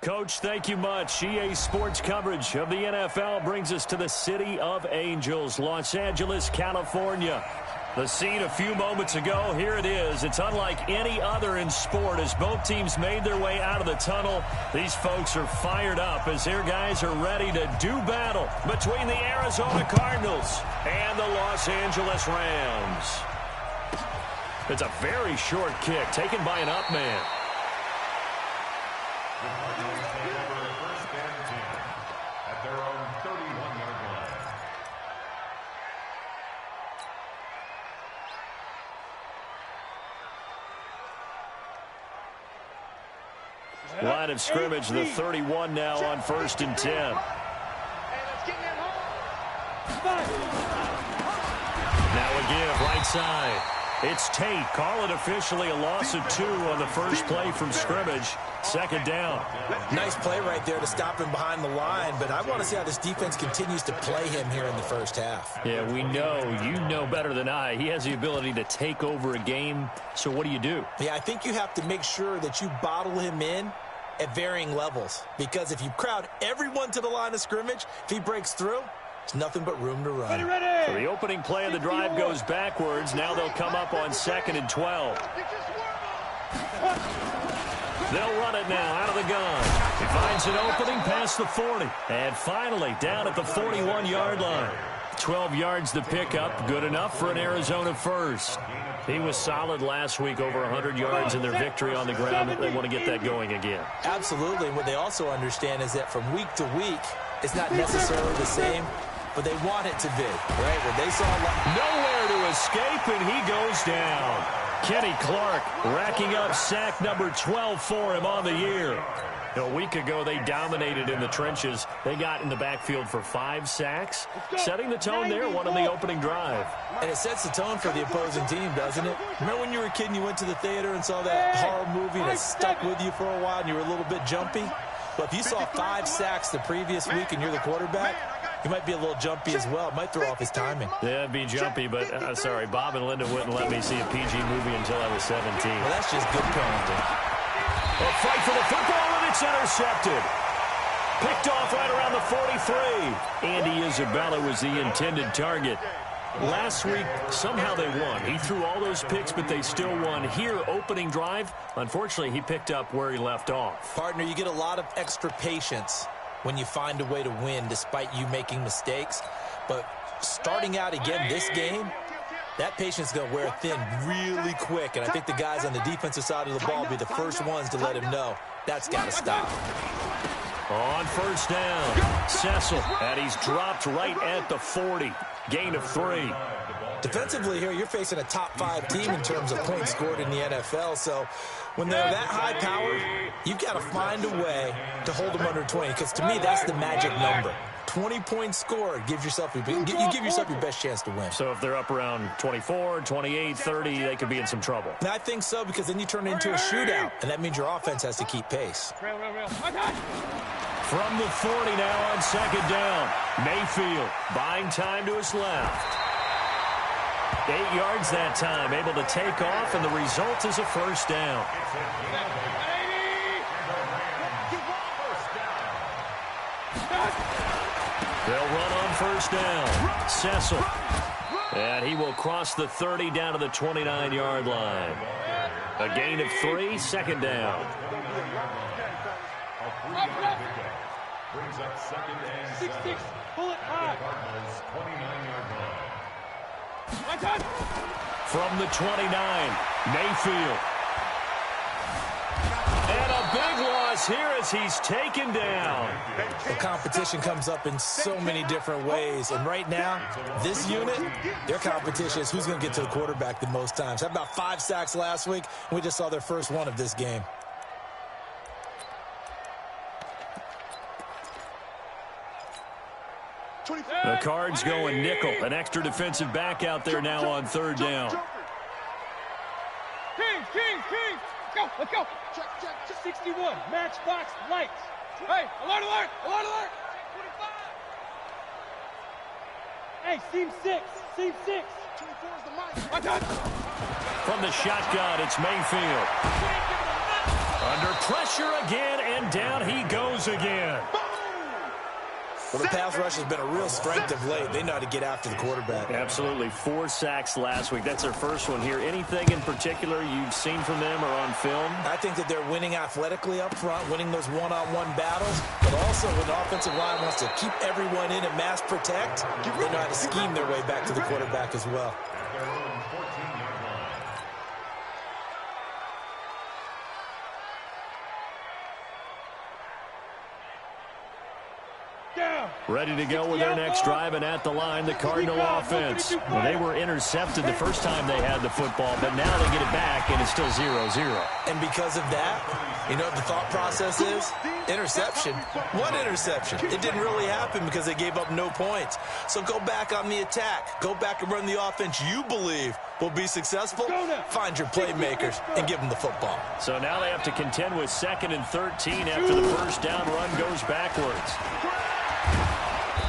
Coach, thank you much. EA Sports coverage of the NFL brings us to the City of Angels, Los Angeles, California. The scene a few moments ago, here it is. It's unlike any other in sport as both teams made their way out of the tunnel. These folks are fired up as their guys are ready to do battle between the Arizona Cardinals and the Los Angeles Rams. It's a very short kick taken by an up man. At their own 31-yard line. Line of scrimmage, the 31 now on 1st and 10. Now a give, right side. It's Tate. Call it officially a loss of 2 on the first play from scrimmage. 2nd down. Nice play right there to stop him behind the line, but I want to see how this defense continues to play him here in the first half. Yeah, we know. You know better than I. He has the ability to take over a game. So what do you do? Yeah, I think you have to make sure that you bottle him in at varying levels, because if you crowd everyone to the line of scrimmage, if he breaks through, it's nothing but room to run. So the opening play of the drive goes backwards. Now they'll come up on 2nd and 12. They'll run it now out of the gun. He finds an opening past the 40. And finally down at the 41-yard line. 12 yards to pick up. Good enough for an Arizona first. He was solid last week, over 100 yards in their victory on the ground. They want to get that going again. Absolutely. What they also understand is that from week to week, it's not necessarily the same, but they want it to be, right? When they saw nowhere to escape, and he goes down. Kenny Clark racking up sack number 12 for him on the year. A week ago, they dominated in the trenches. They got in the backfield for 5 sacks, setting the tone there, one on the opening drive. And it sets the tone for the opposing team, doesn't it? Remember when you were a kid and you went to the theater and saw that horror movie and it stuck with you for a while and you were a little bit jumpy? But if you saw 5 sacks the previous week and you're the quarterback, you might be a little jumpy as well. It might throw off his timing. Yeah, it'd be jumpy, but sorry, Bob and Linda wouldn't let me see a PG movie until I was 17. Well, that's just good parenting. A fight for the football, and it's intercepted. Picked off right around the 43. Andy Isabella was the intended target. Last week, somehow they won. He threw all those picks, but they still won. Here, opening drive, unfortunately, he picked up where he left off. Partner, you get a lot of extra patience when you find a way to win despite you making mistakes. But starting out again this game, that patience is going to wear thin really quick. And I think the guys on the defensive side of the ball will be the first ones to let him know that's got to stop. On 1st down, Cecil, and he's dropped right at the 40. Gain of 3. Defensively here, you're facing a top 5 team in terms of points scored in the NFL. So when they're that high-powered, you've got to find a way to hold them under 20. Because to me, that's the magic number. 20 points scored, you give yourself your best chance to win. So if they're up around 24, 28, 30, they could be in some trouble. And I think so, because then you turn it into a shootout, and that means your offense has to keep pace. From the 40 now on 2nd down. Mayfield buying time to his left. 8 yards that time, able to take off, and the result is a 1st down. They'll run on 1st down. Cecil. And he will cross the 30 down to the 29-yard line. A gain of 3, 2nd down. Brings up 2nd and 7. Pull it high. Cardinals 29-yard line. From the 29, Mayfield. And a big loss here as he's taken down. The competition comes up in so many different ways. And right now, this unit, their competition is who's going to get to the quarterback the most times. Had about 5 sacks last week, and we just saw their first one of this game. The Cards going nickel. An extra defensive back out there now on 3rd down. King. Let's go. Check. 61. Matchbox lights. Hey, alert. Hey, seam 6. 24 is the mic. From the shotgun, it's Mayfield. Under pressure again, and down he goes again. Well, the pass rush has been a real strength of late. They know how to get after the quarterback. Absolutely. 4 sacks last week. That's their first one here. Anything in particular you've seen from them or on film? I think that they're winning athletically up front, winning those one-on-one battles, but also when the offensive line wants to keep everyone in and mass protect, they know how to scheme their way back to the quarterback as well. Ready to go with their next drive, and at the line, the Cardinal offense. Well, they were intercepted the first time they had the football, but now they get it back, and it's still 0-0. And because of that, you know what the thought process is? Interception. What interception? It didn't really happen because they gave up no points. So go back on the attack. Go back and run the offense you believe will be successful. Find your playmakers and give them the football. So now they have to contend with 2nd and 13 after the first down run goes backwards.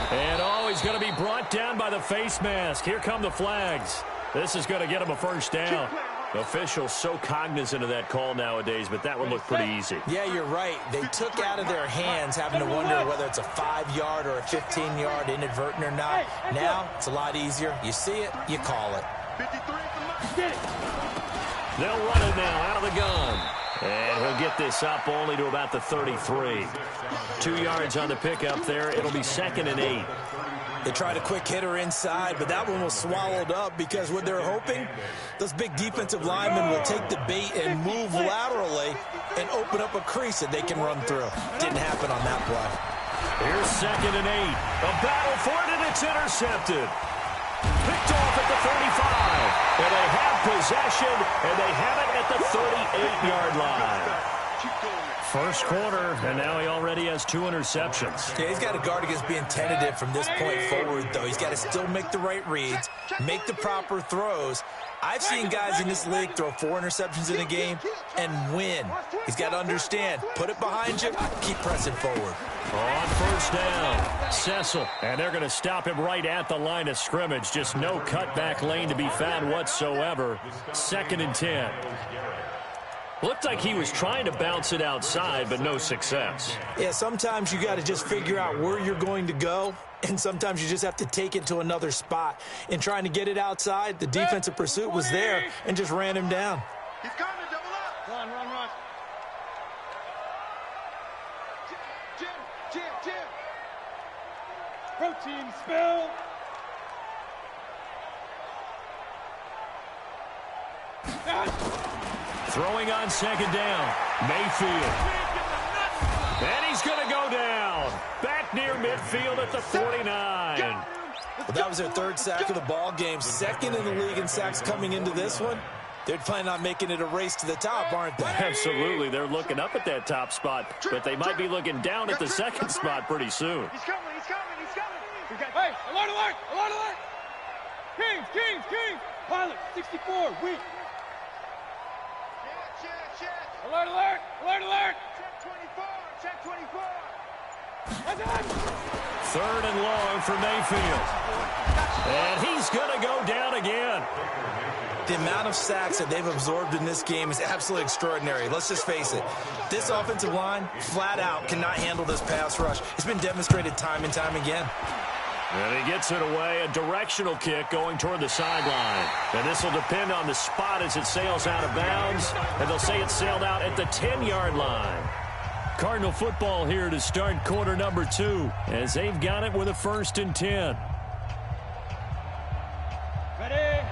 And he's going to be brought down by the face mask. Here come the flags. This is going to get him a first down. Officials so cognizant of that call nowadays, but that would look pretty easy. Yeah, you're right. They took out of their hands having to wonder whether it's a 5-yard or a 15-yard inadvertent or not. Now, it's a lot easier. You see it, you call it. They'll run it now out of the gun. And he'll get this up only to about the 33. 2 yards on the pickup there. It'll be 2nd and 8. They tried a quick hitter inside, but that one was swallowed up because what they're hoping, those big defensive linemen will take the bait and move laterally and open up a crease that they can run through. Didn't happen on that play. Here's 2nd and 8. A battle for it, and it's intercepted. Picked off at the 35. And they have possession, and they have it at the 38-yard line. First quarter, and now he already has 2 interceptions. Yeah, he's got to guard against being tentative from this point forward, though. He's got to still make the right reads, make the proper throws. I've seen guys in this league throw 4 interceptions in a game and win. He's got to understand, put it behind you, keep pressing forward. On first down, Cecil, and they're going to stop him right at the line of scrimmage. Just no cutback lane to be found whatsoever. 2nd and 10. Looked like he was trying to bounce it outside, but no success. Yeah, sometimes you got to just figure out where you're going to go, and sometimes you just have to take it to another spot. In trying to get it outside, the defensive pursuit was there and just ran him down. He's coming, double up. Run. Jim. Protein spill. Throwing on 2nd down, Mayfield. And he's going to go down. Back near midfield at the 49. Well, that was their 3rd sack of the ball game. 2nd in the league in sacks coming into this one. They're planning on making it a race to the top, aren't they? Absolutely. They're looking up at that top spot, but they might be looking down at the 2nd spot pretty soon. He's coming. Hey, alert. Kings. Pilot, 64, weak. Alert. Check 24. 3rd and long for Mayfield. And he's going to go down again. The amount of sacks that they've absorbed in this game is absolutely extraordinary. Let's just face it. This offensive line, flat out, cannot handle this pass rush. It's been demonstrated time and time again. And he gets it away, a directional kick going toward the sideline. And this will depend on the spot as it sails out of bounds. And they'll say it sailed out at the 10-yard line. Cardinal football here to start quarter number 2 as they've got it with a 1st and 10.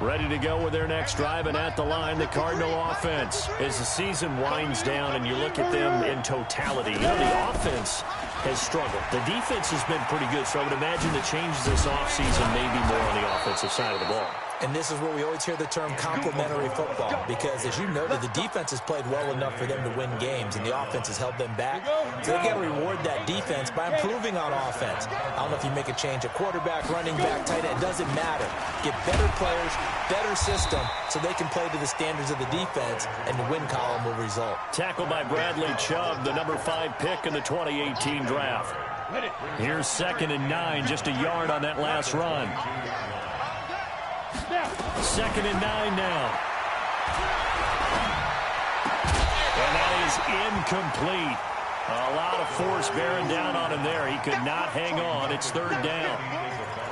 Ready to go with their next drive, and at the line, the Cardinal offense. As the season winds down and you look at them in totality, you know, the offense has struggled. The defense has been pretty good, so I would imagine the changes this offseason may be more on the offensive side of the ball. And this is where we always hear the term complementary football, because as you noted, the defense has played well enough for them to win games, and the offense has held them back. So they've got to reward that defense by improving on offense. I don't know if you make a change at quarterback, running back, tight end, it doesn't matter. Get better players, better system, so they can play to the standards of the defense, and the win column will result. Tackled by Bradley Chubb, the number 5 pick in the 2018 draft. Here's 2nd and 9, just a yard on that last run. 2nd and 9 now. And that is incomplete. A lot of force bearing down on him there. He could not hang on. It's third down.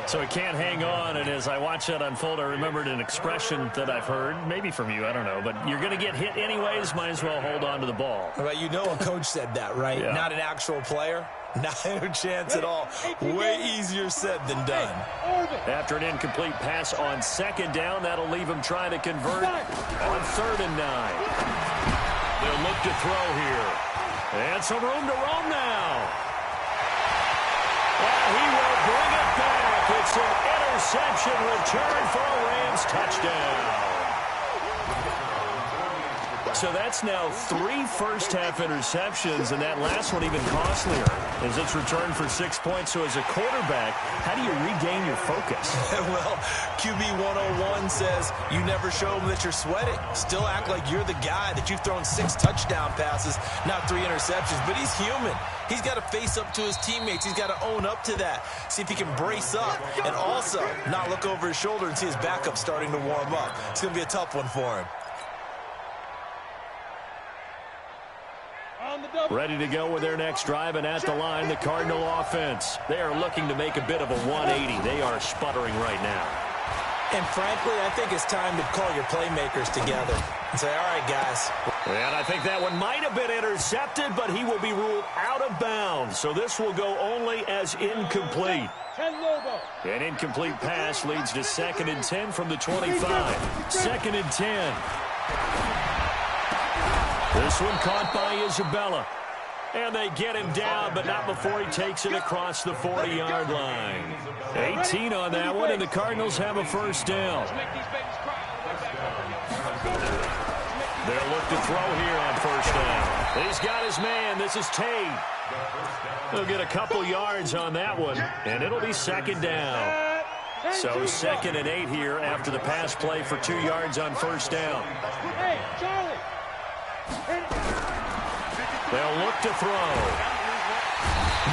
So he can't hang on, and as I watch that unfold, I remembered an expression that I've heard, maybe from you, I don't know, but you're going to get hit anyways, might as well hold on to the ball. Well, you know a coach said that, right? Yeah. Not an actual player. Not a chance at all. Way easier said than done. After an incomplete pass on second down, that'll leave him trying to convert on 3rd and 9. They'll look to throw here. And some room to roam now. And he will bring it back. It's an interception return for a Rams touchdown. So that's now 3 first-half interceptions, and that last one even costlier as it's returned for 6 points. So as a quarterback, how do you regain your focus? Well, QB 101 says you never show them that you're sweating. Still act like you're the guy, that you've thrown 6 touchdown passes, not 3 interceptions. But he's human. He's got to face up to his teammates. He's got to own up to that. See if he can brace up and also not look over his shoulder and see his backup starting to warm up. It's going to be a tough one for him. Ready to go with their next drive, and at the line, the Cardinal offense. They are looking to make a bit of a 180. They are sputtering right now. And frankly, I think it's time to call your playmakers together and say, all right, guys. And I think that one might have been intercepted, but he will be ruled out of bounds. So this will go only as incomplete. An incomplete pass leads to 2nd and 10 from the 25. 2nd and 10. This one caught by Isabella. And they get him down, but not before he takes it across the 40-yard line. 18 on that one, and the Cardinals have a first down. They'll look to throw here on first down. He's got his man. This is Tate. He'll get a couple yards on that one, and it'll be 2nd down. So 2nd and 8 here after the pass play for 2 yards on first down. Hey, Charlie. They'll look to throw.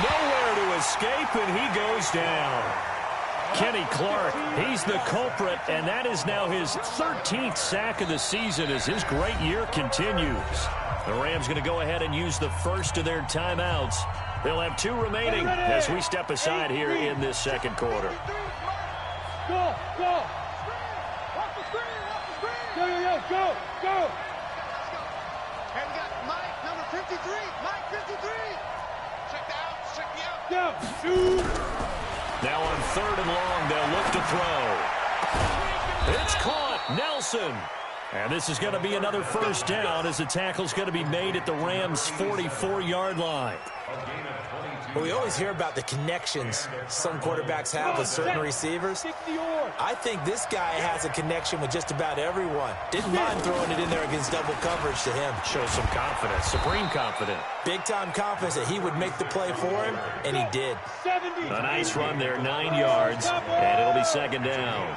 Nowhere to escape, and he goes down. Kenny Clark, he's the culprit, and that is now his 13th sack of the season as his great year continues. The Rams going to go ahead and use the first of their timeouts. They'll have 2 remaining as we step aside here in this second quarter. Go, go. Go. And we got Mike, number 53. Mike, 53. Check the outs. Check the outs. Go. Now on 3rd and long, they'll look to throw. It's caught. Nelson. And this is going to be another first down as the tackle's going to be made at the Rams' 44-yard line. Well, we always hear about the connections some quarterbacks have with certain receivers. I think this guy has a connection with just about everyone. Didn't mind throwing it in there against double coverage to him. Shows some confidence, supreme confidence. Big-time confidence that he would make the play for him, and he did. A nice run there, 9 yards, and it'll be 2nd down.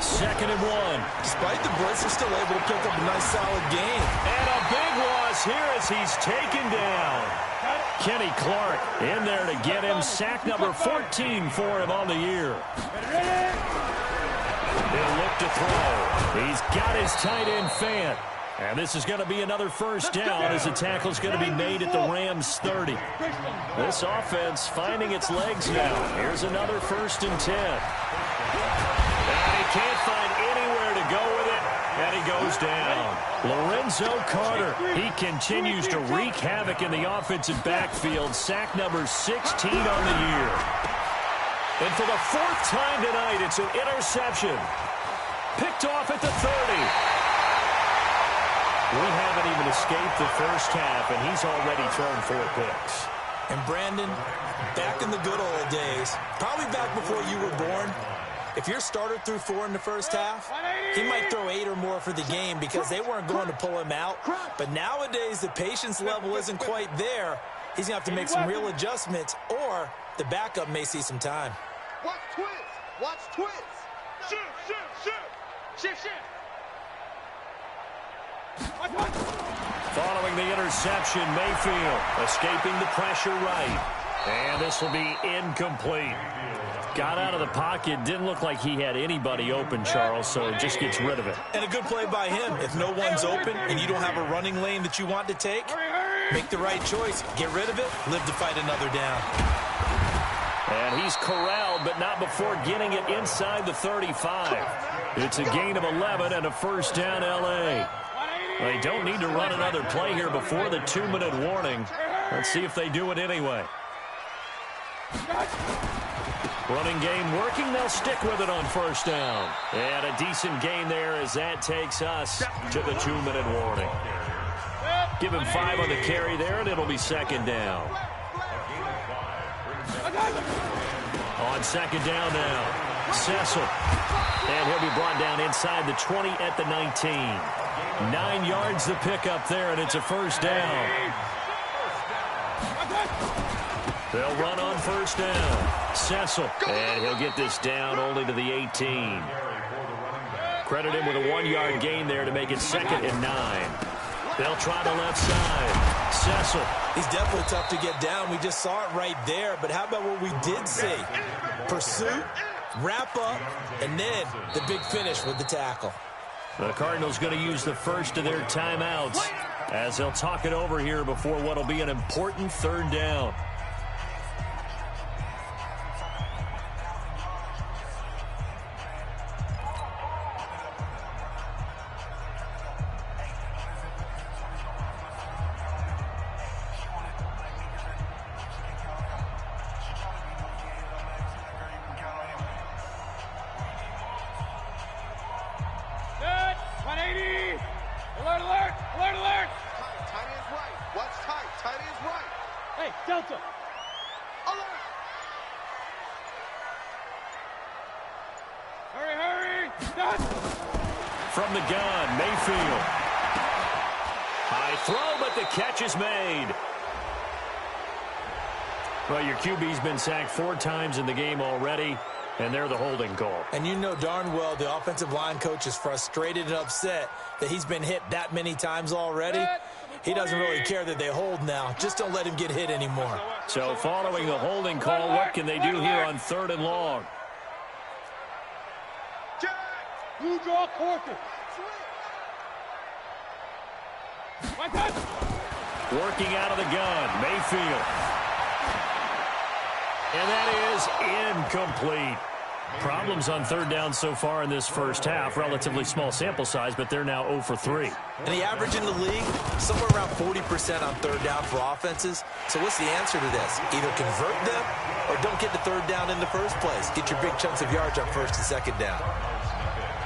2nd and 1. Despite the blitz, they're still able to pick up a nice, solid gain. And a big loss here as he's taken down. Kenny Clark in there to get him. Sack number 14 for him on the year. He'll look to throw. He's got his tight end Fant. And this is going to be another first down as the tackle's going to be made at the Rams' 30. This offense finding its legs now. Here's another 1st and 10. And he can't find anywhere to go with it. And he goes down. Lorenzo Carter, he continues to wreak havoc in the offensive backfield. Sack number 16 on the year. And for the 4th time tonight, it's an interception. Picked off at the 30. We haven't even escaped the first half, and he's already thrown 4 picks. And Brandon, back in the good old days, probably back before you were born, if your starter threw 4 in the first half, he might throw 8 or more for the game because they weren't going to pull him out. But nowadays, the patience level isn't quite there. He's going to have to make some real adjustments, or the backup may see some time. Watch twist. Watch twist. Shoot. Following the interception, Mayfield escaping the pressure right. And this will be incomplete. Got out of the pocket. Didn't look like he had anybody open, Charles, so just gets rid of it. And a good play by him. If no one's open and you don't have a running lane that you want to take, make the right choice. Get rid of it. Live to fight another down. And he's corralled, but not before getting it inside the 35. It's a gain of 11 and a first down, L.A. They don't need to run another play here before the 2-minute warning. Let's see if they do it anyway. Running game working. They'll stick with it on first down. And a decent gain there as that takes us to the 2-minute warning. Give him 5 on the carry there, and it'll be second down. On second down now, Cecil. And he'll be brought down inside the 20 at the 19. 9 yards the pickup there, and it's a first down. They'll run on first down. Cecil. And he'll get this down only to the 18. Credit him with a 1-yard gain there to make it second and 9. They'll try the left side. Cecil. He's definitely tough to get down. We just saw it right there. But how about what we did see? Pursuit, wrap up, and then the big finish with the tackle. The Cardinals going to use the first of their timeouts as they'll talk it over here before what will be an important third down. From the gun, Mayfield. High throw, but the catch is made. Well, your QB's been sacked 4 times in the game already, and they're the holding call. And you know darn well the offensive line coach is frustrated and upset that he's been hit that many times already. He doesn't really care that they hold now. Just don't let him get hit anymore. So following the holding call, what can they do here on 3rd and long? Blue draw quarter. Working out of the gun, Mayfield. And that is incomplete. Problems on 3rd down so far in this first half. Relatively small sample size, but they're now 0 for 3. And the average in the league, somewhere around 40% on 3rd down for offenses. So what's the answer to this? Either convert them or don't get to 3rd down in the first place. Get your big chunks of yards on 1st and 2nd down.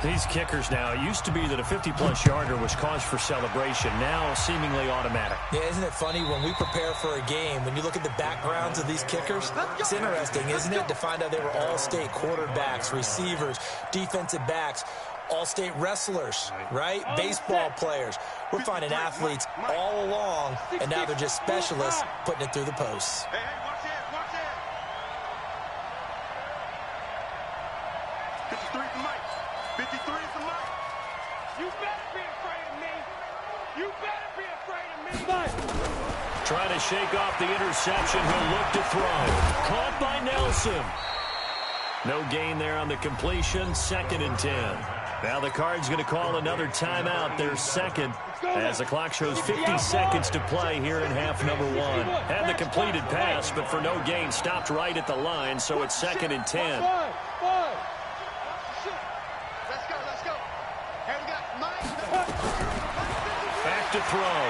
These kickers now, it used to be that a 50-plus yarder was cause for celebration. Now seemingly automatic. Yeah, isn't it funny when we prepare for a game, when you look at the backgrounds of these kickers, it's interesting, isn't it, to find out they were all-state quarterbacks, receivers, defensive backs, all-state wrestlers, right? Baseball players. We're finding athletes all along, and now they're just specialists putting it through the posts. Hey, watch it, watch it. 53 for Mike. 53 for Mike. You better be afraid of me. You better be afraid of me. Mike. Trying to shake off the interception. He'll look to throw. Caught by Nelson. No gain there on the completion. 2nd and 10. Now the Cards going to call another timeout. Their second, as the clock shows 50 seconds to play here in half number 1. Had the completed pass, but for no gain, stopped right at the line, so it's 2nd and 10. Back to throw.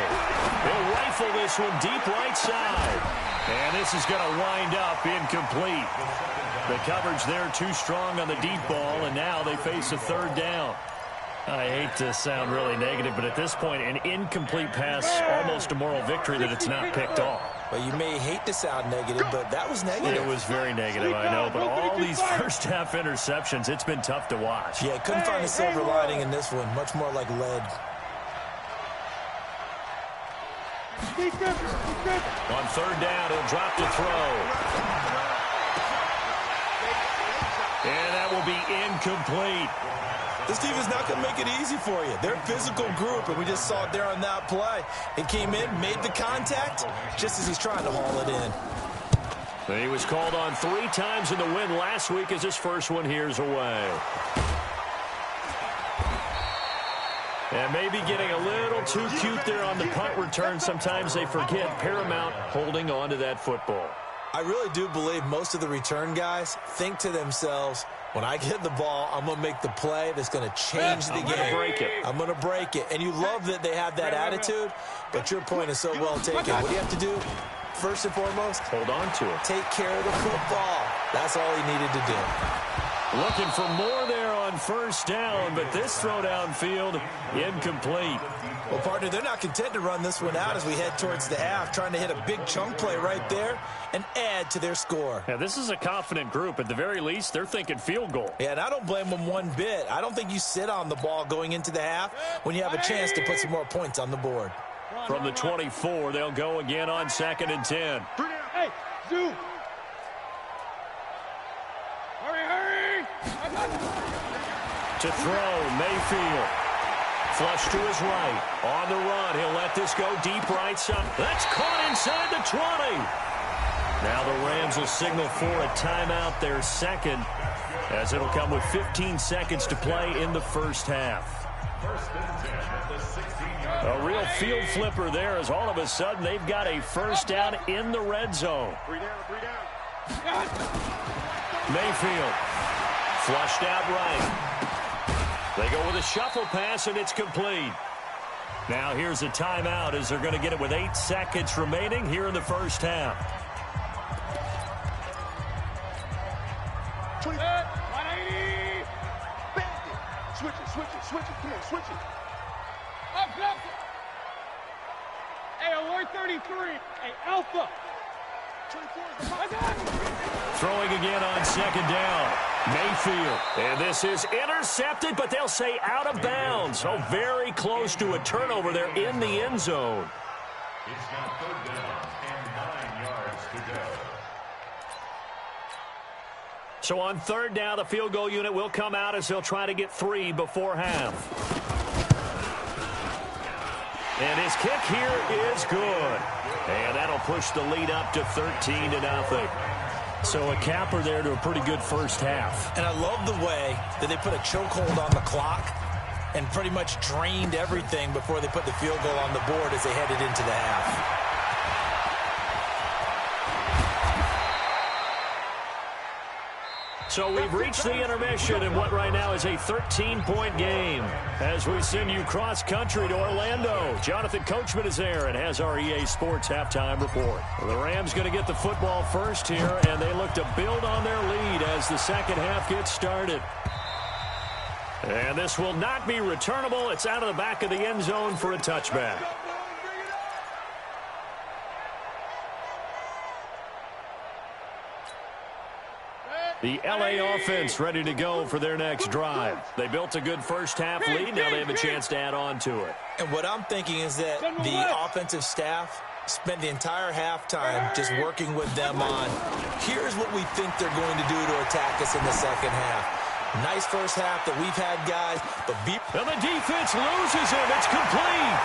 He'll rifle this one deep right side. And this is going to wind up incomplete. The coverage there too strong on the deep ball, and now they face a 3rd down. I hate to sound really negative, but at this point, an incomplete pass, almost a moral victory that it's not picked off. Well, you may hate to sound negative, but that was negative. It was very negative, I know, but all these first-half interceptions, it's been tough to watch. Yeah, couldn't find a silver lining in this one. Much more like lead. On 3rd down, he'll drop to throw. And that will be incomplete. This team is not going to make it easy for you. They're a physical group, and we just saw it there on that play. It came in, made the contact, just as he's trying to haul it in. He was called on 3 times in the win last week as his first one here's away. And maybe getting a little too cute there on the punt return. Sometimes they forget paramount holding on to that football. I really do believe most of the return guys think to themselves, when I get the ball, I'm going to make the play that's going to change the game. I'm going to break it. And you love that they have that attitude, but your point is so well taken. What do you have to do? First and foremost, hold on to it. Take care of the football. That's all he needed to do. Looking for more there on first down, but this throw downfield incomplete. Well, partner, they're not content to run this one out as we head towards the half, trying to hit a big chunk play right there and add to their score. Yeah, this is a confident group. At the very least, they're thinking field goal. Yeah, and I don't blame them one bit. I don't think you sit on the ball going into the half when you have a chance to put some more points on the board. From the 24, they'll go again on 2nd and 10. Hey, zoom. Hurry. To throw, Mayfield. Flush to his right. On the run, he'll let this go deep right side. That's caught inside the 20. Now the Rams will signal for a timeout, their second, as it'll come with 15 seconds to play in the first half. A real field flipper there as all of a sudden they've got a first down in the red zone. Mayfield flushed out right. They go with a shuffle pass, and it's complete. Now here's a timeout as they're going to get it with 8 seconds remaining here in the first half. 180. Switch it. Come on, switch it. Up. Hey, alert 33. Hey, Alpha. 24. Throwing again on 2nd down. Mayfield. And this is intercepted, but they'll say out of bounds. So very close to a turnover there in the end zone. It's now 3rd down and 9 yards to go. So on 3rd down, the field goal unit will come out as they'll try to get 3 before half. And his kick here is good. And that'll push the lead up to 13-0. So a capper there to a pretty good first half. And I love the way that they put a chokehold on the clock and pretty much drained everything before they put the field goal on the board as they headed into the half. So we've reached the intermission in what right now is a 13-point game. As we send you cross-country to Orlando, Jonathan Coachman is there and has our EA Sports halftime report. The Rams going to get the football first here, and they look to build on their lead as the second half gets started. And this will not be returnable. It's out of the back of the end zone for a touchback. The LA offense ready to go for their next drive. They built a good first-half lead. Now they have a chance to add on to it. And what I'm thinking is that the offensive staff spent the entire halftime just working with them on, here's what we think they're going to do to attack us in the second half. Nice first half that we've had, guys. But and the defense loses him. It's complete.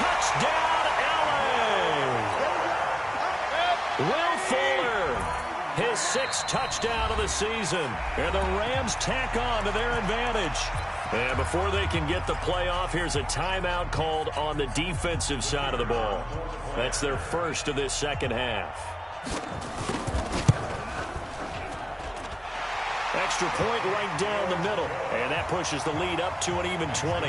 Touchdown, LA. Will Fuller. His 6th touchdown of the season. And the Rams tack on to their advantage. And before they can get the play off, here's a timeout called on the defensive side of the ball. That's their first of this second half. Extra point right down the middle. And that pushes the lead up to an even 20.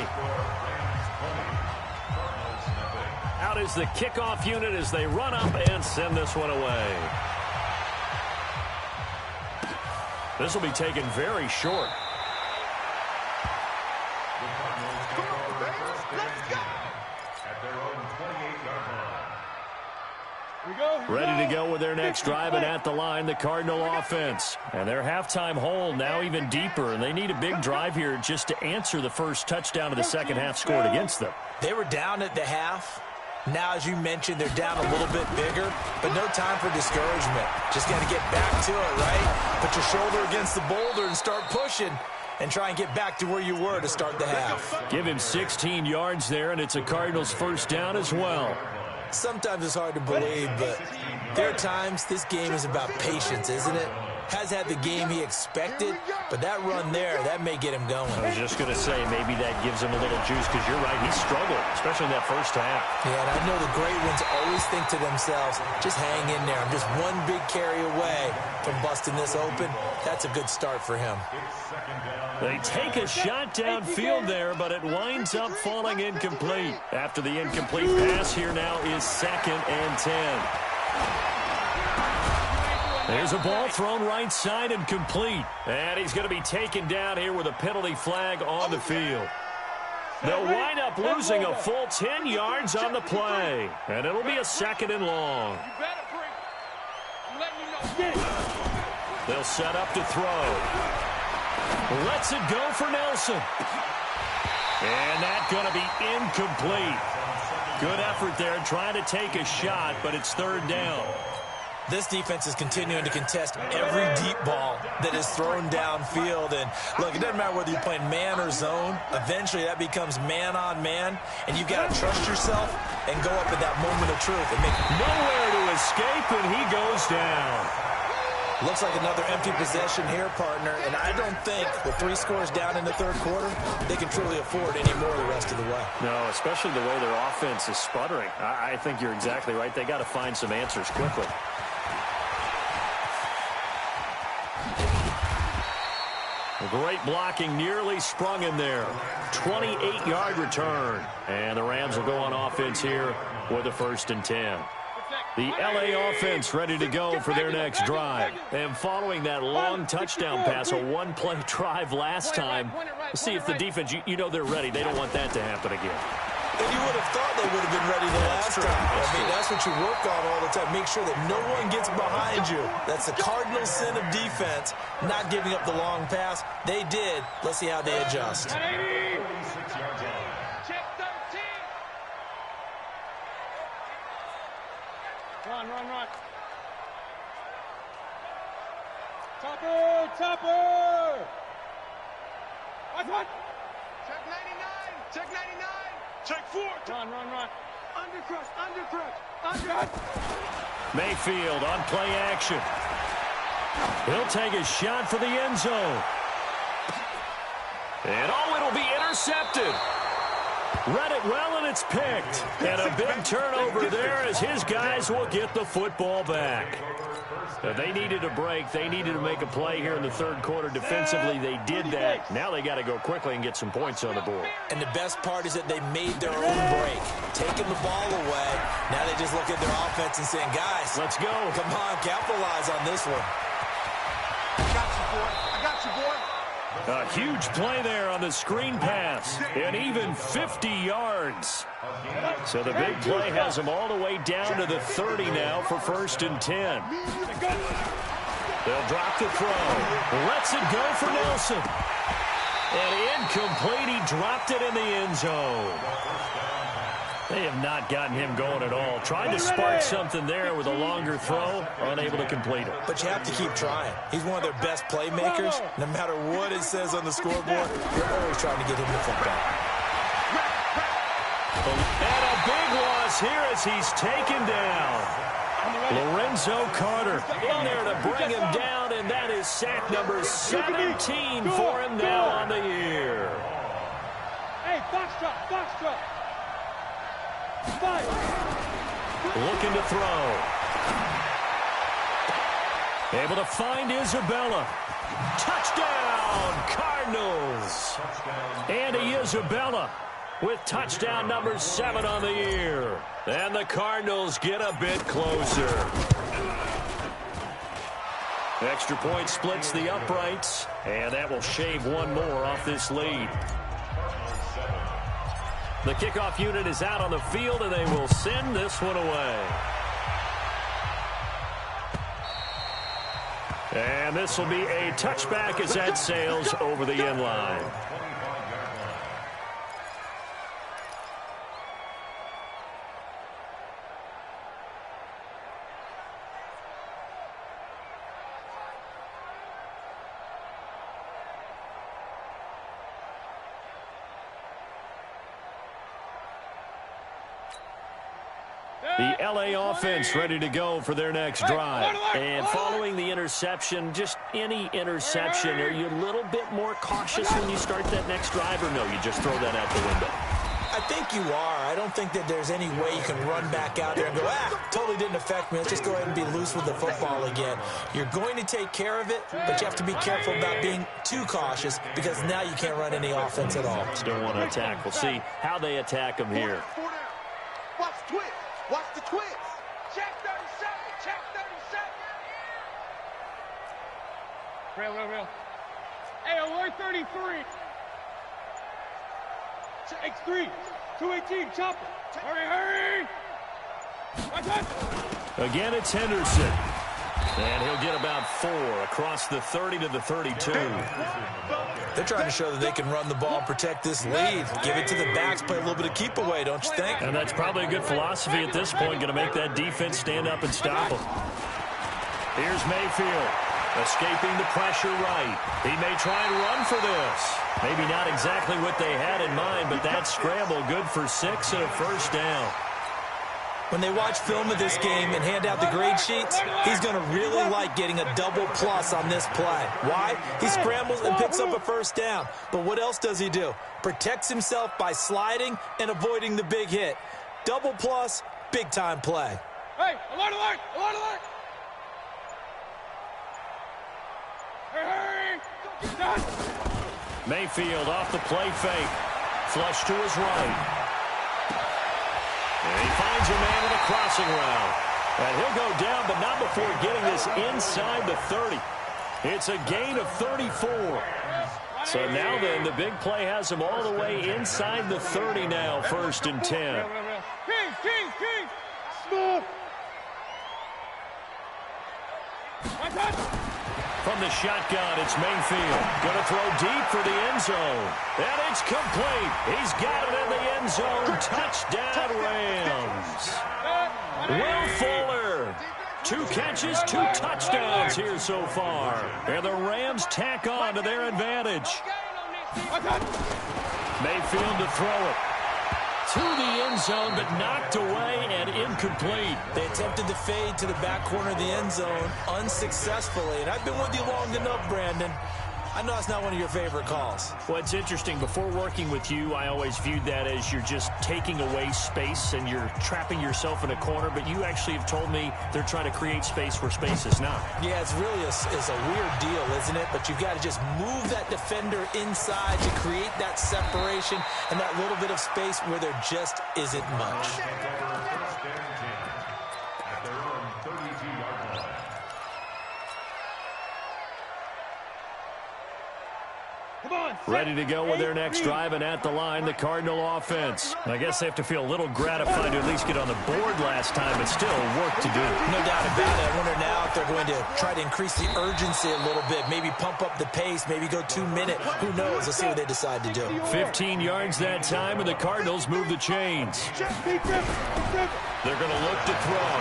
Out is the kickoff unit as they run up and send this one away. This will be taken very short. Ready to go with their next drive, and at the line, the Cardinal offense. And their halftime hole now even deeper, and they need a big drive here just to answer the first touchdown of the second half scored against them. They were down at the half. Now, as you mentioned, they're down a little bit bigger, but no time for discouragement. Just got to get back to it, right? Put your shoulder against the boulder and start pushing and try and get back to where you were to start the half. Give him 16 yards there, and it's a Cardinals first down as well. Sometimes it's hard to believe, but there are times this game is about patience, isn't it? Has had the game he expected, but that run there, that may get him going. I was just going to say, maybe that gives him a little juice, because you're right, he struggled, especially in that first half. Yeah, and I know the great ones always think to themselves, just hang in there. I'm just one big carry away from busting this open. That's a good start for him. They take a shot downfield there, but it winds up falling incomplete. After the incomplete pass, here now is 2nd and 10. There's a ball thrown right side and complete. And he's going to be taken down here with a penalty flag on the field. They'll wind up losing a full 10 yards on the play. And it'll be a 2nd and long. They'll set up to throw. Lets it go for Nelson. And that's going to be incomplete. Good effort there trying to take a shot, but it's 3rd down. This defense is continuing to contest every deep ball that is thrown downfield. And, look, it doesn't matter whether you're playing man or zone. Eventually, that becomes man-on-man, and you've got to trust yourself and go up at that moment of truth. And make nowhere to escape, and he goes down. Looks like another empty possession here, partner. And I don't think, with 3 scores down in the 3rd quarter, they can truly afford any more the rest of the way. No, especially the way their offense is sputtering. I think you're exactly right. They got to find some answers quickly. Great blocking, nearly sprung him there. 28-yard return. And the Rams will go on offense here with a 1st and 10. The LA offense ready to go for their next drive. And following that long touchdown pass, a one-play drive last time, let's see if the defense, you know they're ready. They don't want that to happen again. And you would have thought they would have been ready the last time. I mean, that's what you work on all the time. Make sure that no one gets behind you. That's the cardinal sin of defense, not giving up the long pass. They did. Let's see how they adjust. Check 13. Run. Topper. What? Check 99. Check 99. Check 4. Run. Undercrush. Mayfield on play action. He'll take a shot for the end zone. And it'll be intercepted. Read it well, and it's picked. And a big turnover there as his guys will get the football back. They needed a break. They needed to make a play here in the 3rd quarter. Defensively, they did that. Now they got to go quickly and get some points on the board. And the best part is that they made their own break, taking the ball away. Now they just look at their offense and saying, guys, let's go. Come on, capitalize on this one. I got you, boy. A huge play there on the screen pass, and even 50 yards. So the big play has them all the way down to the 30 now for 1st and 10. They'll drop the throw. Lets it go for Nelson. And incomplete. He dropped it in the end zone. They have not gotten him going at all. Tried to spark something there with a longer throw, unable to complete it. But you have to keep trying. He's one of their best playmakers. No matter what it says on the scoreboard, you're always trying to get him the football. And a big loss here as he's taken down. Lorenzo Carter in there to bring him down, and that is sack number 17 for him now on the year. Hey, box drop. Looking to throw. Able to find Isabella. Touchdown, Cardinals. Andy Isabella with touchdown number 7 on the year. And the Cardinals get a bit closer. Extra point splits the uprights, and that will shave one more off this lead. The kickoff unit is out on the field, and they will send this one away. And this will be a touchback as that sails over the end line. The LA offense ready to go for their next drive. And following the interception, just any interception, are you a little bit more cautious when you start that next drive, or no, you just throw that out the window? I think you are. I don't think that there's any way you can run back out there and go, totally didn't affect me. Let's just go ahead and be loose with the football again. You're going to take care of it, but you have to be careful about being too cautious because now you can't run any offense at all. Still want to attack. We'll see how they attack them here. Watch the twist. Watch the twist. Check 37. Check 37. Real. Hey, alert 33. X3, 218, chopper. Hurry. Again, it's Henderson. And he'll get about 4 across the 30 to the 32. They're trying to show that they can run the ball and protect this lead. Give it to the backs, play a little bit of keep away, don't you think? And that's probably a good philosophy at this point, going to make that defense stand up and stop them. Here's Mayfield. Escaping the pressure right. He may try and run for this. Maybe not exactly what they had in mind, but that scramble good for 6 and a first down. When they watch film of this game and hand out the grade sheets, he's going to really like getting a double plus on this play. Why? He scrambles and picks up a first down. But what else does he do? Protects himself by sliding and avoiding the big hit. Double plus, big-time play. Hey, alert! Hurry! Mayfield off the play fake. Flush to his right. And he finds a man in a crossing route. And he'll go down, but not before getting this inside the 30. It's a gain of 34. So now then, the big play has him all the way inside the 30 now, 1st and 10. King! Smooth! From the shotgun, it's Mayfield. Going to throw deep for the end zone. And it's complete. He's got it in the end zone. Touchdown, Rams. Will Fuller. 2 catches, 2 touchdowns here so far. And the Rams tack on to their advantage. Mayfield to throw it. To the end zone, but knocked away and incomplete. They attempted to fade to the back corner of the end zone unsuccessfully. And I've been with you long enough, Brandon. I know it's not one of your favorite calls. Well, it's interesting. Before working with you, I always viewed that as you're just taking away space and you're trapping yourself in a corner. But you actually have told me they're trying to create space where space is not. Yeah, it's really a weird deal, isn't it? But you've got to just move that defender inside to create that separation and that little bit of space where there just isn't much. Ready to go with their next drive, and at the line, the Cardinal offense. I guess they have to feel a little gratified to at least get on the board last time, but still work to do. No doubt about it. I wonder now if they're going to try to increase the urgency a little bit, maybe pump up the pace, maybe go 2-minute. Who knows? Let's see what they decide to do. 15 yards that time, and the Cardinals move the chains. They're going to look to throw.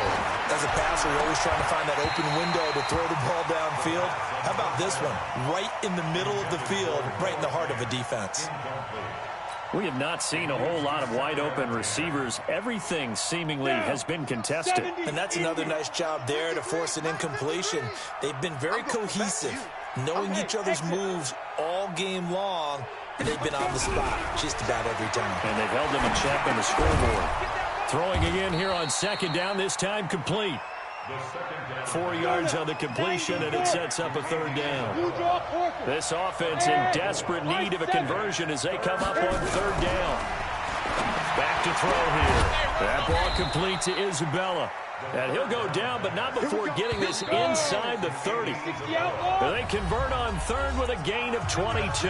As a passer, you're always trying to find that open window to throw the ball downfield. How about this one? Right in the middle of the field, right in the heart of a defense. We have not seen a whole lot of wide-open receivers. Everything seemingly has been contested. And that's another nice job there to force an incompletion. They've been very cohesive, knowing each other's moves all game long, and they've been on the spot just about every time. And they've held them in check on the scoreboard. Throwing again here on 2nd down, this time complete. 4 yards on the completion, and it sets up a 3rd down. This offense in desperate need of a conversion as they come up on 3rd down. Back to throw here. That ball complete to Isabella. And he'll go down, but not before getting this inside the 30. They convert on 3rd with a gain of 22.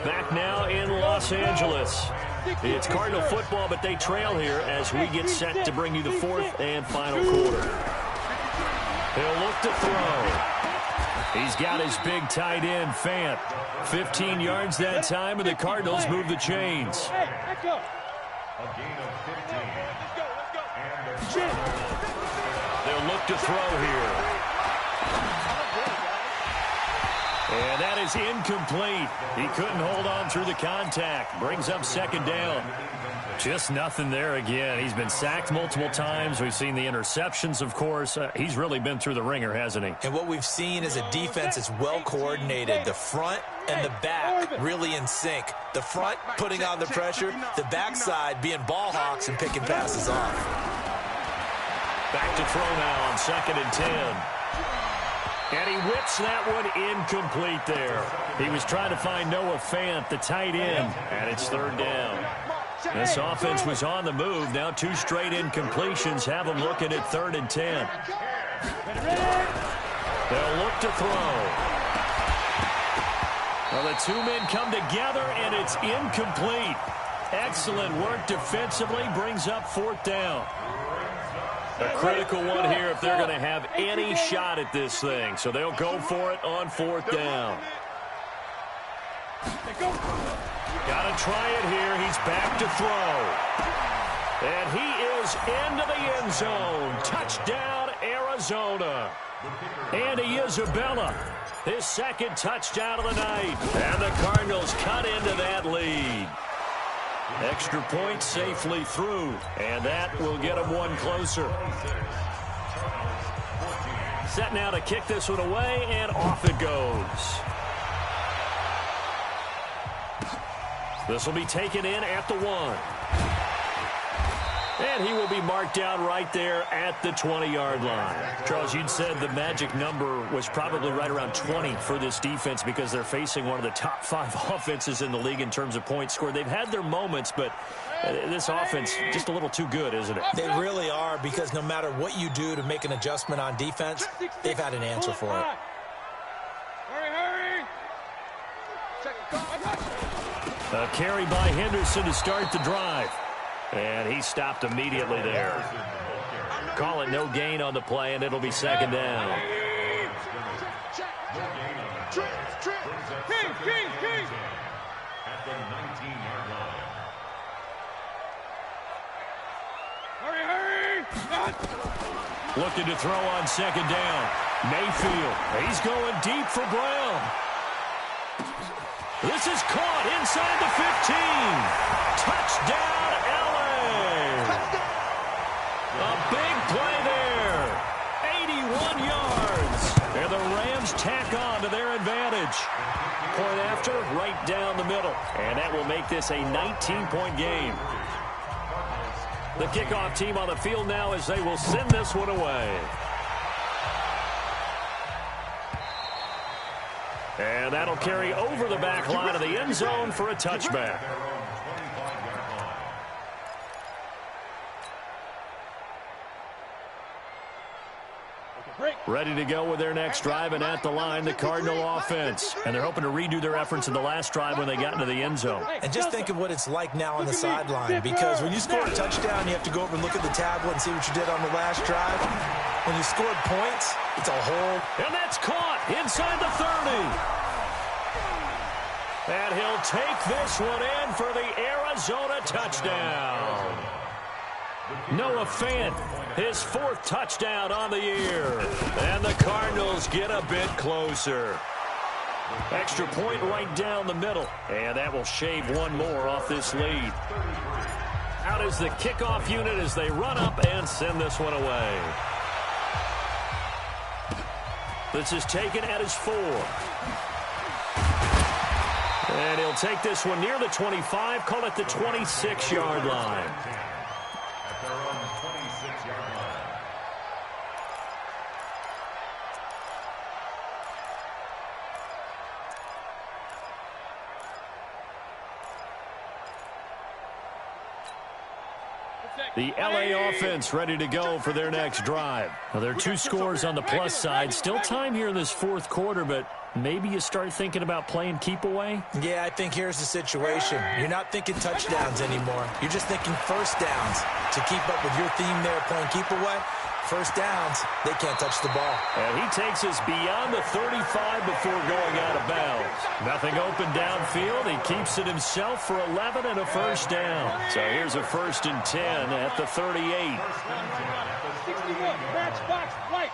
Back now in Los Angeles. It's Cardinal football, but they trail here as we get set to bring you the 4th and final quarter. He'll look to throw. He's got his big tight end, Fant. 15 yards that time, and the Cardinals move the chains. They'll look to throw here. And that is incomplete. He couldn't hold on through the contact. Brings up second down. Just nothing there again. He's been sacked multiple times. We've seen the interceptions, of course. He's really been through the ringer, hasn't he? And what we've seen is a defense that's well coordinated. The front and the back really in sync. The front putting on the pressure. The backside being ball hawks and picking passes off. Back to throw now on 2nd and 10. And he whips that one incomplete there. He was trying to find Noah Fant, the tight end, and it's 3rd down. This offense was on the move. Now 2 straight incompletions have them looking at 3rd and 10. They'll look to throw. Well, the 2 men come together, and it's incomplete. Excellent work defensively. Brings up 4th down. A critical one here if they're going to have any shot at this thing. So they'll go for it on 4th down. Got to try it here. He's back to throw. And he is into the end zone. Touchdown, Arizona. Andy Isabella, his 2nd touchdown of the night. And the Cardinals cut into that lead. Extra point safely through, and that will get them one closer. Set now to kick this one away, and off it goes. This will be taken in at the 1. And he will be marked down right there at the 20-yard line. Charles, you'd said the magic number was probably right around 20 for this defense because they're facing one of the top 5 offenses in the league in terms of points scored. They've had their moments, but this offense just a little too good, isn't it? They really are, because no matter what you do to make an adjustment on defense, they've had an answer for it. Hurry! A carry by Henderson to start the drive. And he stopped immediately there. Call it no gain on the play, and it'll be 2nd down. King. At the 19-yard line. Hurry! Looking to throw on 2nd down. Mayfield, he's going deep for Brown. This is caught inside the 15. Touchdown, LA. A big play there. 81 yards. And the Rams tack on to their advantage. Point after, right down the middle. And that will make this a 19-point game. The kickoff team on the field now as they will send this one away. And that'll carry over the back line of the end zone for a touchback. Ready to go with their next drive, and at the line, the Cardinal offense. And they're hoping to redo their efforts in the last drive when they got into the end zone. And just think of what it's like now on the sideline, because when you score a touchdown, you have to go over and look at the tablet and see what you did on the last drive. When you scored points, it's a whole... And that's caught inside the 30. And he'll take this one in for the Arizona touchdown. Noah Fant, his 4th touchdown on the year. And the Cardinals get a bit closer. Extra point right down the middle. And that will shave one more off this lead. Out is the kickoff unit as they run up and send this one away. This is taken at his 4. And he'll take this one near the 25, call it the 26-yard line. At their own 26-yard line. The LA offense ready to go for their next drive. Well, there are 2 scores on the plus side. Still time here in this 4th quarter, but maybe you start thinking about playing keep away? Yeah, I think here's the situation. You're not thinking touchdowns anymore. You're just thinking first downs. To keep up with your theme there, playing keep away, first downs, they can't touch the ball. And he takes us beyond the 35 before going out of bounds. Nothing open downfield. He keeps it himself for 11 and a first down. So here's a 1st and 10 at the 38. 61, matchbox lights.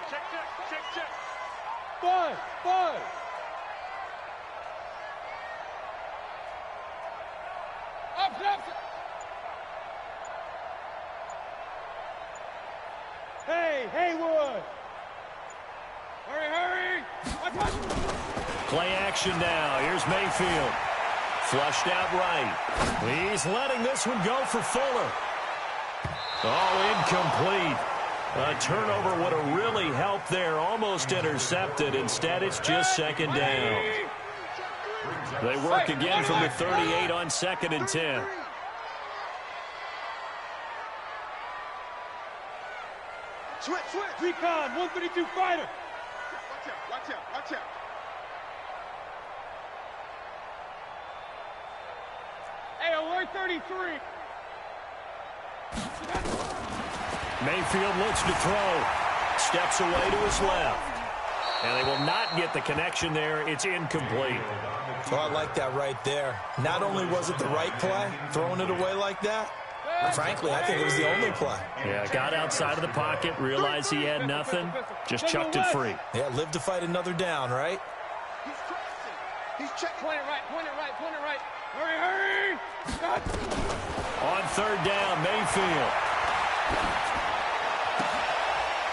Check. Five. Up. Hey, Haywood. Hurry. Play action now. Here's Mayfield. Flushed out right. He's letting this one go for Fuller. Oh, incomplete. A turnover would have really helped there. Almost intercepted. Instead, it's just second down. They work again from the 38 on 2nd and 10. Switch. Recon, 132 fighter. Watch out. Hey, alert 33. Mayfield looks to throw. Steps away to his left. And they will not get the connection there. It's incomplete. Oh, I like that right there. Not only was it the right play, throwing it away like that, frankly, I think it was the only play. Yeah, got outside of the pocket, realized he had nothing, just chucked it free. Yeah, live to fight another down, right? He's crossing. He's checking. Point it right. Hurry. On 3rd down, Mayfield.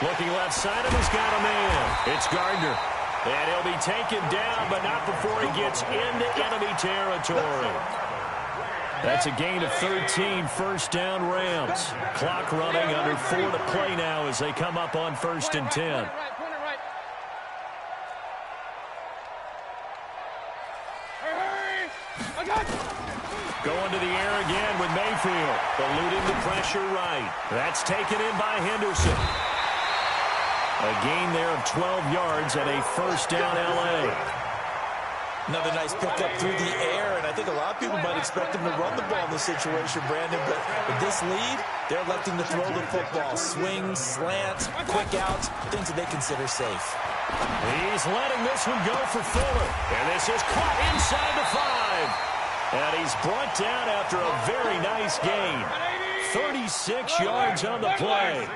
Looking left side of, he's got a man. It's Gardner. And he'll be taken down, but not before he gets into enemy territory. That's a gain of 13, 1st down Rams. Clock running, under 4 to play now as they come up on 1st and 10. Going to the air again with Mayfield. Eluding the pressure right. That's taken in by Henderson. A gain there of 12 yards at a 1st down L.A. Another nice pickup through the air, and I think a lot of people might expect him to run the ball in this situation, Brandon, but with this lead, they're electing to throw the football. Swings, slants, quick outs, things that they consider safe. He's letting this one go for Fuller, and this is caught inside the 5. And he's brought down after a very nice gain. 36 yards on the play.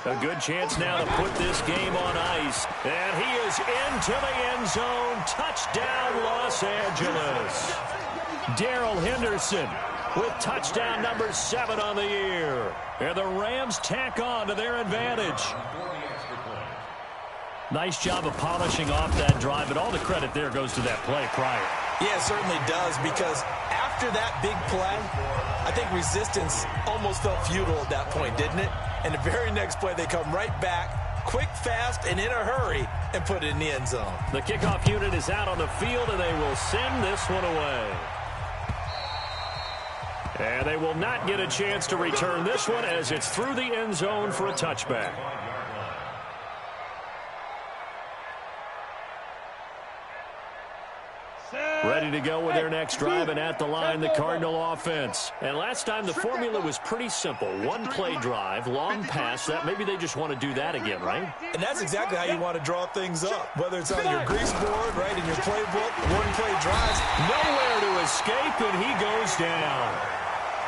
A good chance now to put this game on ice. And he is into the end zone. Touchdown, Los Angeles. Darrell Henderson with touchdown number 7 on the year. And the Rams tack on to their advantage. Nice job of polishing off that drive, but all the credit there goes to that play prior. Yeah, it certainly does, because after that big play, I think resistance almost felt futile at that point, didn't it? And the very next play, they come right back, quick, fast, and in a hurry, and put it in the end zone. The kickoff unit is out on the field, and they will send this one away. And they will not get a chance to return this one as it's through the end zone for a touchback. Ready to go with their next drive, and at the line, the Cardinal offense. And last time, the formula was pretty simple. One play drive, long pass. That maybe they just want to do that again, right? And that's exactly how you want to draw things up. Whether it's on your grease board, right, in your playbook, one play drives. Nowhere to escape, and he goes down.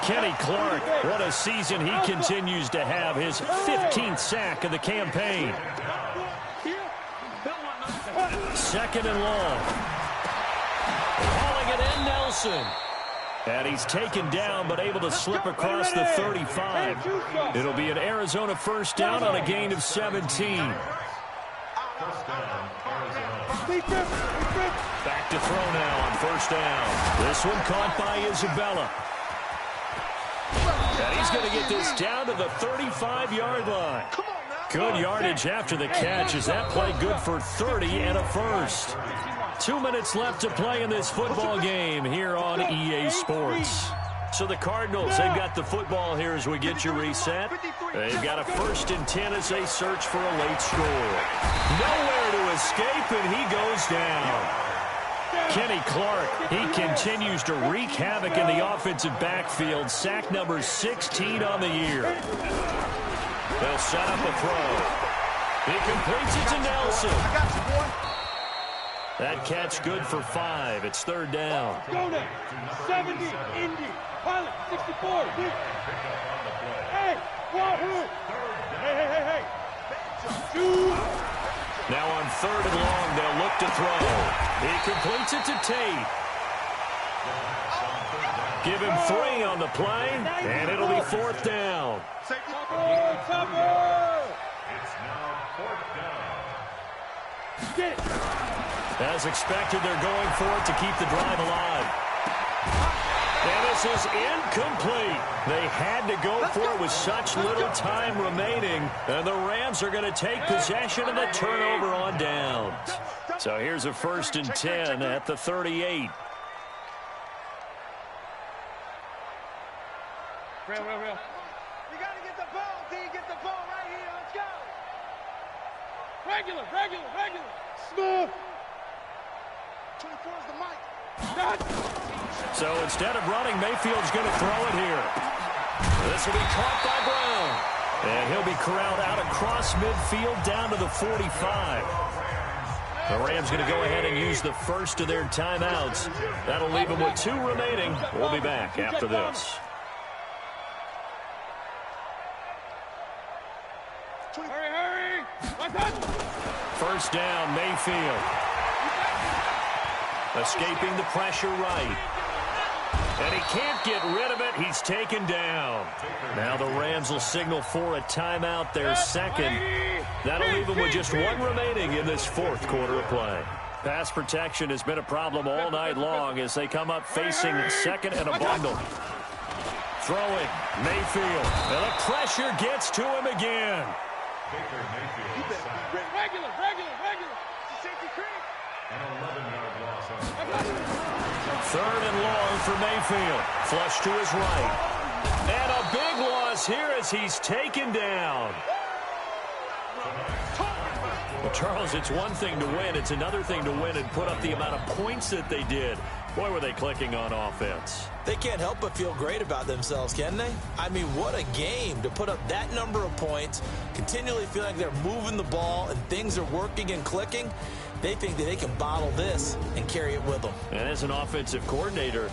Kenny Clark, what a season he continues to have. His 15th sack of the campaign. 2nd and long. Calling it in, Nelson. And he's taken down, but able to slip across the 35. It'll be an Arizona 1st down on a gain of 17. Back to throw now on 1st down. This one caught by Isabella. And he's going to get this down to the 35-yard line. Good yardage after the catch. Is that play good for 30 and a 1st? 2 minutes left to play in this football game here on EA Sports. So the Cardinals, they've got the football here as we get you reset. They've got a 1st and 10 as they search for a late score. Nowhere to escape, and he goes down. Kenny Clark, he continues to wreak havoc in the offensive backfield. Sack number 16 on the year. They'll set up a throw. He completes it to Nelson. That catch good for 5. It's 3rd down. Jonah, 70, Indy, Pilot, 64. Hey, Wahoo! Hey. Now on 3rd and long, they'll look to throw. He completes it to Tate. Give him 3 on the play, and it'll be 4th down. It's now 4th down. As expected, they're going for it to keep the drive alive. And this is incomplete. They had to go for it with such little time remaining. And the Rams are going to take possession of the turnover on downs. So here's a 1st and 10 at the 38. Real. You got to get the ball, D. Get the ball right here. Let's go. Regular. Smooth. 24 is the mic. So instead of running, Mayfield's going to throw it here. This will be caught by Brown. And he'll be corralled out across midfield down to the 45. The Rams going to go ahead and use the first of their timeouts. That'll leave them with 2 remaining. We'll be back after this. Hurry. 1st down, Mayfield. Escaping the pressure right. And he can't get rid of it. He's taken down. Now the Rams will signal for a timeout, their 2nd. That'll leave them with just 1 remaining in this 4th quarter of play. Pass protection has been a problem all night long as they come up facing 2nd and a bundle. Throwing, Mayfield. And the pressure gets to him again. Baker Mayfield sacked. Regular. Safety creek. An 11-yard loss on the 3rd and long for Mayfield. Flush to his right. And a big loss here as he's taken down. Well, Charles, it's one thing to win. It's another thing to win and put up the amount of points that they did. Boy, were they clicking on offense. They can't help but feel great about themselves, can they? I mean, what a game to put up that number of points, continually feeling like they're moving the ball and things are working and clicking. They think that they can bottle this and carry it with them. And as an offensive coordinator,